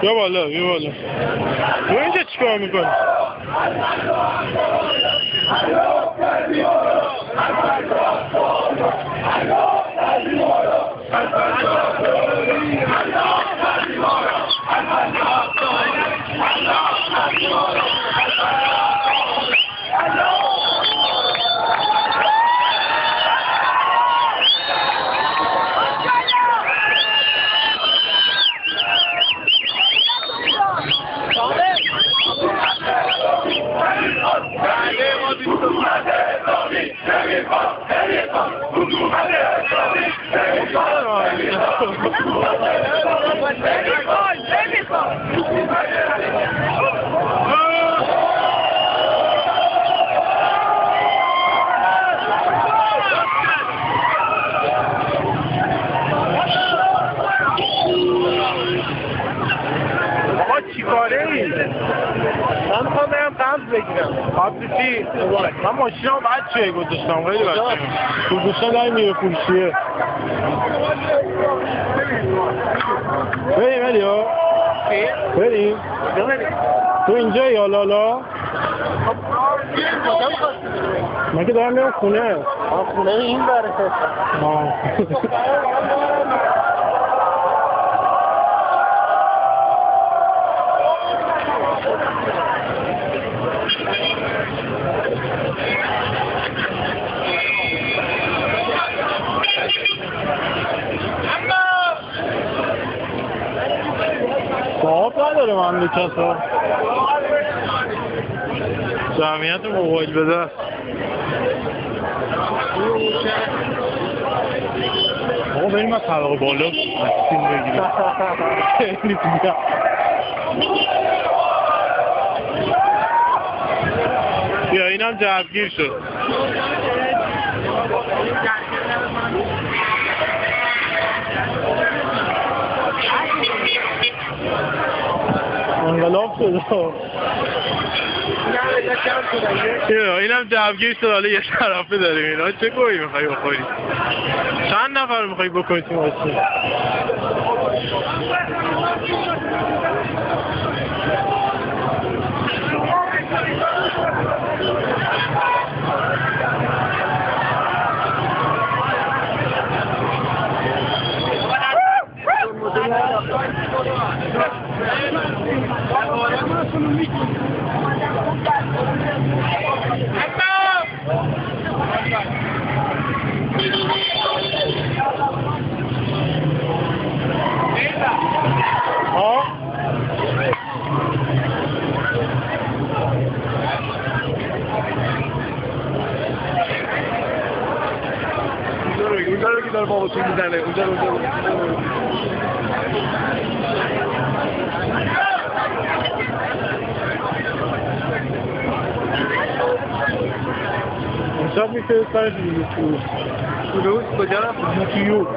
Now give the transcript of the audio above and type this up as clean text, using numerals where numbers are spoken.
بیا بالا بیا بالا. تو اینجا چیکار میکنی؟ من میخوام برم قبض بگیرم. قبض چی؟ من ماشینم بچه گذاشتم خیلی بچه تو گوشتن داری میره پولشیه بریم الیا بریم تو اینجا یا لالا من که دارم میرم خونه خونه این بره صاحب نداره مملکت ها جمعیت موبایل بده آقا بریم از طبقه بالا مکسیم بگیریم خیلی دیگه بیا اینم جذبگیر شد انقلاب شد اینم جوگیر شد حالا یه طرفه داریم اینا چه گویی میخوایی بخوری چند نفر میخوایی بکنی تو ماشین اونجا رو که داره بابا تو میزنه اونجا امشب میشه سر فلوس کجا رفت؟ یوتیوب